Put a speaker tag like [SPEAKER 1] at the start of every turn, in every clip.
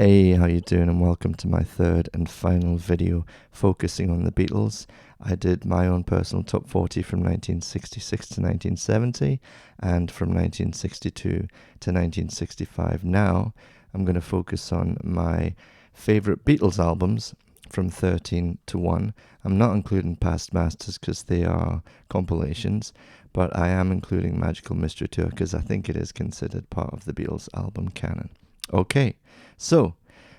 [SPEAKER 1] Hey, how you doing? And welcome to my third and final video focusing on the Beatles. I did my own personal top 40 from 1966 to 1970 and from 1962 to 1965. Now I'm going to focus on my favorite Beatles albums from 13 to 1. I'm not including Past Masters because they are compilations, but I am including Magical Mystery Tour because I think it is considered part of the Beatles album canon. Okay, so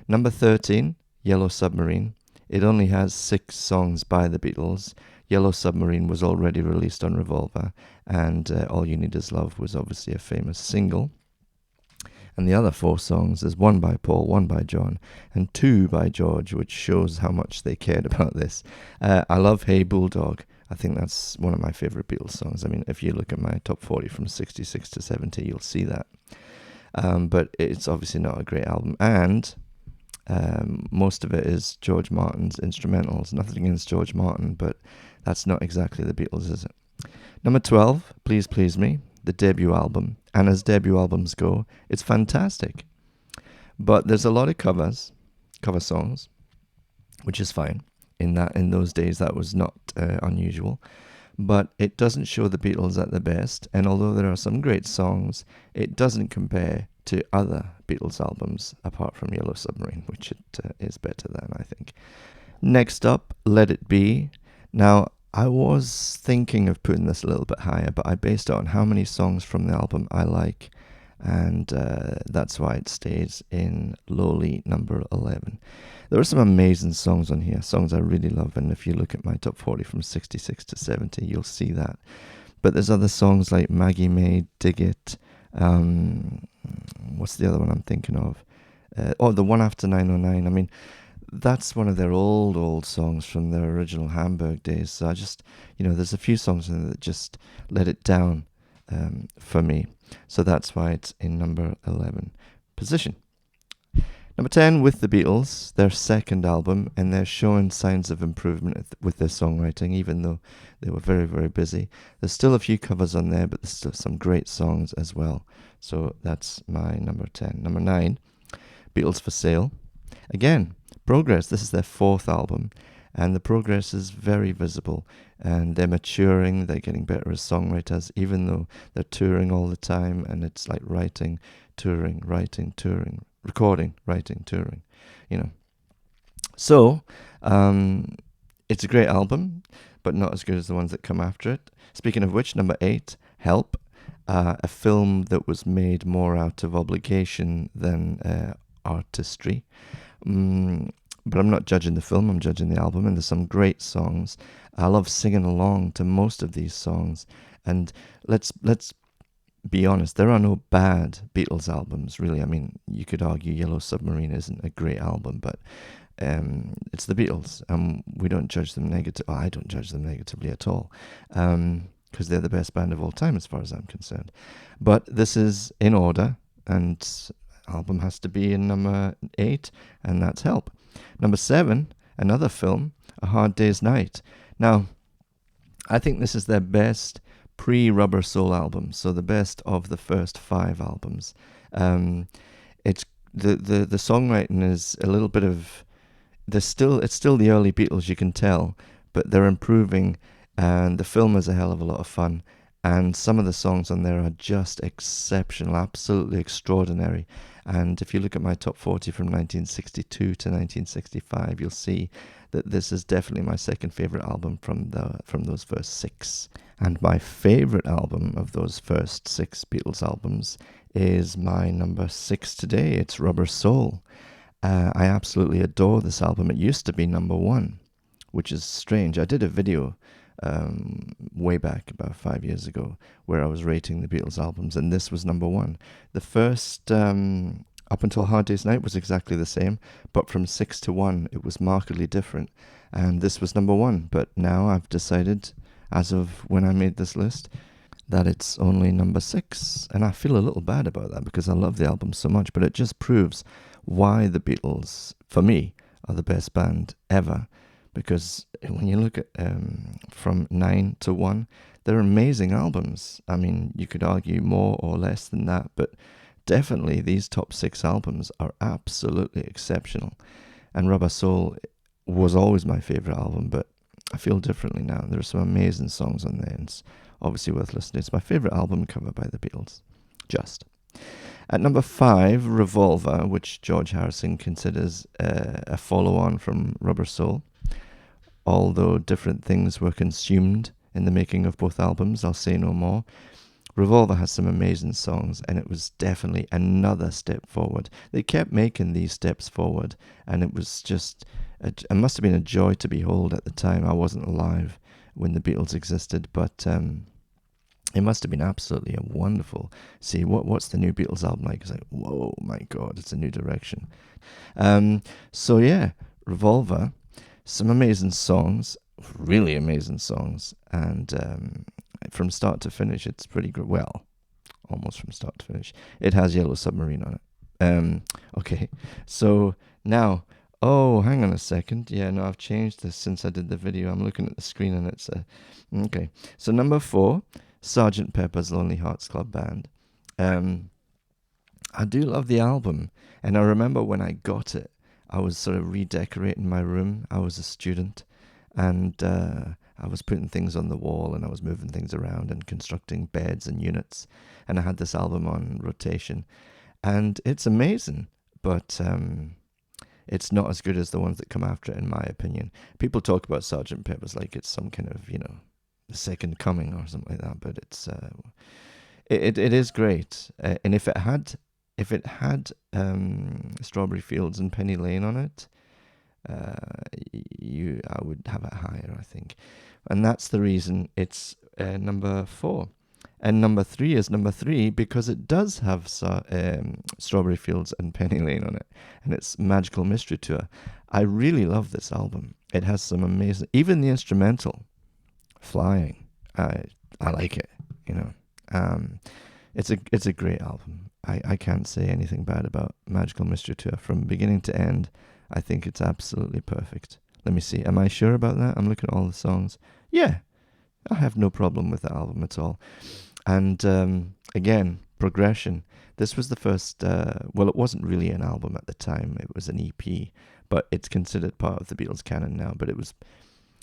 [SPEAKER 1] number 13, Yellow Submarine. It only has 6 songs by the Beatles. Yellow Submarine was already released on Revolver, and All You Need Is Love was obviously a famous single. And the other 4 songs is 1 by Paul, 1 by John, and 2 by George, which shows how much they cared about this. I love Hey Bulldog. I think that's one of my favorite Beatles songs. I mean, if you look at my top 40 from 66 to 70, you'll see that. But it's obviously not a great album, and most of it is George Martin's instrumentals. Nothing against George Martin, but that's not exactly the Beatles, is it? Number 12, Please Please Me, the debut album. And as debut albums go, it's fantastic. But there's a lot of cover songs, which is fine. In those days, that was not unusual. But it doesn't show the Beatles at their best, and although there are some great songs, it doesn't compare to other Beatles albums apart from Yellow Submarine, which it is better than, I think. Next up, Let It Be. Now, I was thinking of putting this a little bit higher, but I based it on how many songs from the album I like, and that's why it stays in lowly number 11. There are some amazing songs on here, songs I really love, and if you look at my top 40 from 66 to 70, you'll see that. But there's other songs like Maggie May, Dig It, what's the other one I'm thinking of? The one after 909. I mean, that's one of their old songs from their original Hamburg days, so I just, there's a few songs in there that just let it down for me. So that's why it's in number 11 position. Number 10, With the Beatles, their second album, and they're showing signs of improvement with their songwriting, even though they were very, very busy. There's still a few covers on there, but there's still some great songs as well. So that's my number 10. Number 9, Beatles for Sale. Again, progress. This is their 4th album, and the progress is very visible, and they're maturing, they're getting better as songwriters, even though they're touring all the time, and it's like writing, touring, recording, writing, touring, So, it's a great album, but not as good as the ones that come after it. Speaking of which, number 8, Help, a film that was made more out of obligation than artistry. But I'm not judging the film, I'm judging the album, and there's some great songs. I love singing along to most of these songs, and let's be honest, there are no bad Beatles albums, really. I mean, you could argue Yellow Submarine isn't a great album, but it's the Beatles, and we don't judge them negatively. I don't judge them negatively at all, because they're the best band of all time as far as I'm concerned. But this is in order, and album has to be in number 8, and that's Help. Number 7, another film, A Hard Day's Night. Now, I think this is their best pre-Rubber Soul album, so the best of the first 5 albums. It's the songwriting is a little bit of it's still the early Beatles, you can tell, but they're improving, and the film is a hell of a lot of fun. And some of the songs on there are just exceptional, absolutely extraordinary. And if you look at my top 40 from 1962 to 1965, you'll see that this is definitely my second favorite album from those first 6. And my favorite album of those first 6 Beatles albums is my number 6 today. It's Rubber Soul. I absolutely adore this album. It used to be number 1, which is strange. I did a video way back about 5 years ago where I was rating the Beatles albums, and this was number 1. The first up until Hard Day's Night was exactly the same, but from 6 to 1 it was markedly different, and this was number 1. But now I've decided, as of when I made this list, that it's only number 6, and I feel a little bad about that because I love the album so much, but it just proves why the Beatles, for me, are the best band ever. Because when you look at from 9 to 1, they're amazing albums. I mean, you could argue more or less than that, but definitely these top 6 albums are absolutely exceptional. And Rubber Soul was always my favourite album, but I feel differently now. There are some amazing songs on there, and it's obviously worth listening. It's my favourite album cover by the Beatles. Just. At number 5, Revolver, which George Harrison considers a follow-on from Rubber Soul. Although different things were consumed in the making of both albums, I'll say no more. Revolver has some amazing songs, and it was definitely another step forward. They kept making these steps forward, and it was just, it must have been a joy to behold at the time. I wasn't alive when the Beatles existed, but it must have been absolutely a wonderful. See, what's the new Beatles album like? It's like, whoa, my God, it's a new direction. So yeah, Revolver, some amazing songs, really amazing songs, and from start to finish, it's pretty good. Well, almost from start to finish. It has Yellow Submarine on it. Okay, so now, oh, hang on a second. Yeah, no, I've changed this since I did the video. I'm looking at the screen and it's okay. So number 4, Sgt. Pepper's Lonely Hearts Club Band. I do love the album, and I remember when I got it, I was sort of redecorating my room. I was a student, and I was putting things on the wall, and I was moving things around and constructing beds and units, and I had this album on rotation, and it's amazing, but it's not as good as the ones that come after it, in my opinion. People talk about Sgt. Pepper's like it's some kind of, the second coming or something like that, but it's it is great, and if it had Strawberry Fields and Penny Lane on it, I would have it higher, I think, and that's the reason it's number 4. And number 3 is number 3 because it does have Strawberry Fields and Penny Lane on it, and it's Magical Mystery Tour. I really love this album. It has some amazing, even the instrumental, Flying. I like it. It's a great album. I can't say anything bad about Magical Mystery Tour from beginning to end. I think it's absolutely perfect. Let me see. Am I sure about that? I'm looking at all the songs. Yeah, I have no problem with the album at all. And again, progression. This was the first, well, it wasn't really an album at the time. It was an EP, but it's considered part of the Beatles canon now. But it was,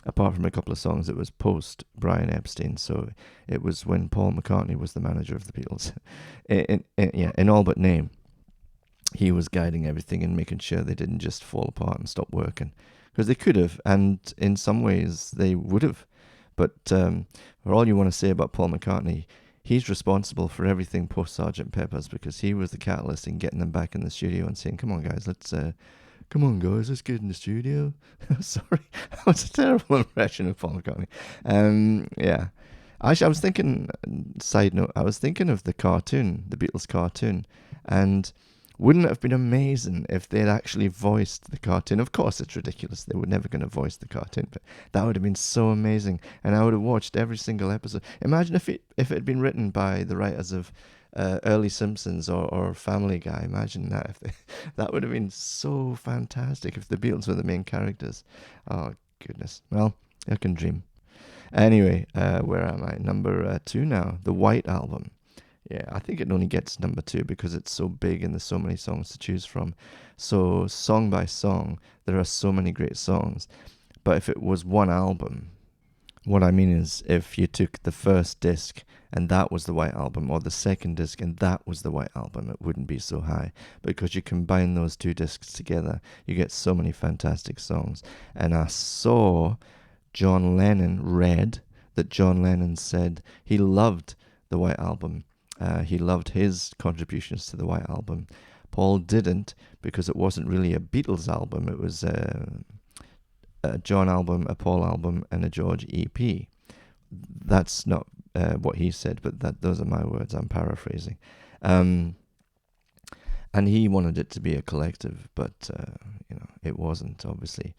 [SPEAKER 1] apart from a couple of songs, it was post Brian Epstein. So it was when Paul McCartney was the manager of the Beatles. In all but name. He was guiding everything and making sure they didn't just fall apart and stop working. Because they could have, and in some ways they would have. But for all you want to say about Paul McCartney, he's responsible for everything post Sgt. Pepper's, because he was the catalyst in getting them back in the studio and saying, come on guys, let's get in the studio. Sorry, that was a terrible impression of Paul McCartney. Yeah. Actually, I was thinking, side note, I was thinking of the cartoon, the Beatles cartoon, and wouldn't it have been amazing if they'd actually voiced the cartoon? Of course, it's ridiculous. They were never going to voice the cartoon, but that would have been so amazing. And I would have watched every single episode. Imagine if it had been written by the writers of early Simpsons or Family Guy. Imagine that. That would have been so fantastic if the Beatles were the main characters. Oh, goodness. Well, I can dream. Anyway, where am I? Number 2 now. The White Album. Yeah, I think it only gets number 2 because it's so big and there's so many songs to choose from. So song by song, there are so many great songs. But if it was one album, what I mean is if you took the first disc and that was the White Album, or the second disc and that was the White Album, it wouldn't be so high. Because you combine those 2 discs together, you get so many fantastic songs. And I saw John Lennon read that John Lennon said he loved the White Album. He loved his contributions to the White Album. Paul didn't, because it wasn't really a Beatles album. It was a John album, a Paul album, and a George EP. That's not what he said, but those are my words. I'm paraphrasing. And he wanted it to be a collective, but it wasn't, obviously.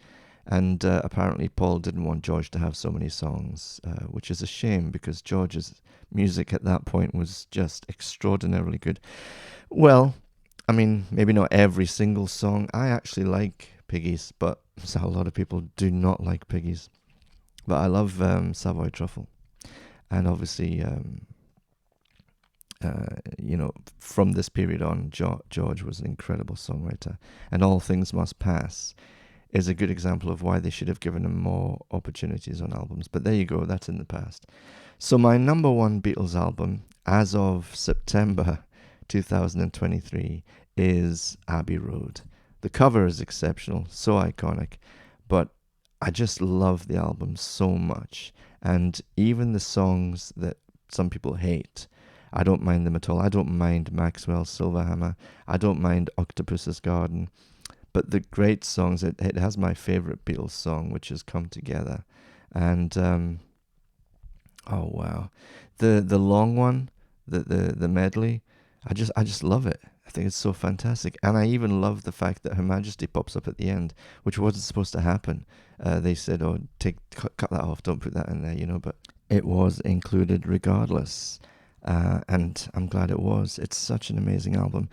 [SPEAKER 1] And apparently Paul didn't want George to have so many songs, which is a shame because George's music at that point was just extraordinarily good. Well, I mean, maybe not every single song. I actually like Piggies, but a lot of people do not like Piggies. But I love Savoy Truffle. And obviously from this period on, George was an incredible songwriter, and All Things Must Pass is a good example of why they should have given him more opportunities on albums. But there you go, that's in the past. So my number one Beatles album, as of September 2023, is Abbey Road. The cover is exceptional, so iconic, but I just love the album so much. And even the songs that some people hate, I don't mind them at all. I don't mind Maxwell's Silverhammer. I don't mind Octopus's Garden. But the great songs, it has my favorite Beatles song, which is Come Together. And, oh wow. The long one, the medley, I just love it. I think it's so fantastic. And I even love the fact that Her Majesty pops up at the end, which wasn't supposed to happen. They said, oh, cut that off, don't put that in there, but it was included regardless. And I'm glad it was. It's such an amazing album.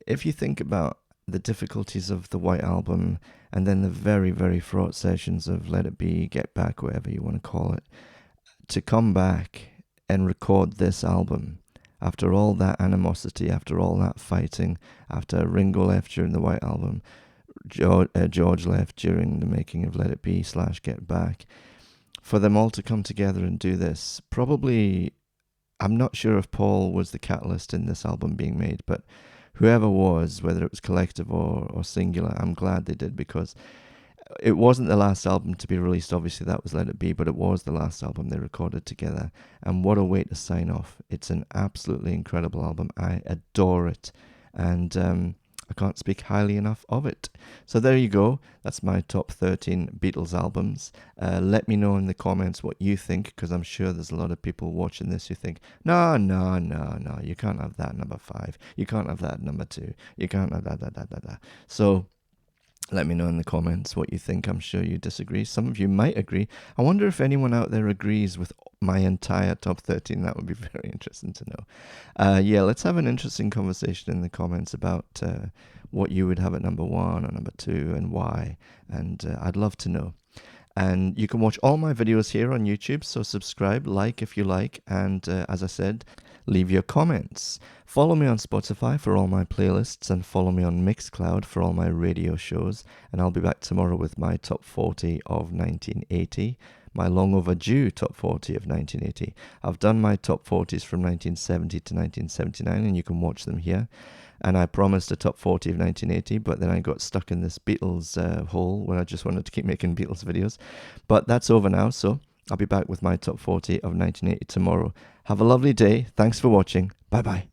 [SPEAKER 1] If you think about the difficulties of the White Album and then the very, very fraught sessions of Let It Be, Get Back, whatever you want to call it, to come back and record this album after all that animosity, after all that fighting, after Ringo left during the White Album, George left during the making of Let It Be / Get Back, for them all to come together and do this, probably, I'm not sure if Paul was the catalyst in this album being made, but whoever was, whether it was collective or singular, I'm glad they did, because it wasn't the last album to be released. Obviously, that was Let It Be, but it was the last album they recorded together. And what a way to sign off. It's an absolutely incredible album. I adore it. And I can't speak highly enough of it. So there you go. That's my top 13 Beatles albums. Let me know in the comments what you think, because I'm sure there's a lot of people watching this who think, no, you can't have that number 5. You can't have that number 2. You can't have that. So let me know in the comments what you think. I'm sure you disagree. Some of you might agree. I wonder if anyone out there agrees with my entire top 13. That would be very interesting to know. Let's have an interesting conversation in the comments about what you would have at number 1 or number 2 and why. And I'd love to know. And you can watch all my videos here on YouTube, so subscribe, like if you like, and as I said, leave your comments. Follow me on Spotify for all my playlists, and follow me on Mixcloud for all my radio shows, and I'll be back tomorrow with my top 40 of 1980, my long overdue top 40 of 1980. I've done my top 40s from 1970 to 1979, and you can watch them here. And I promised a top 40 of 1980, but then I got stuck in this Beatles hole where I just wanted to keep making Beatles videos. But that's over now, so I'll be back with my top 40 of 1980 tomorrow. Have a lovely day. Thanks for watching. Bye-bye.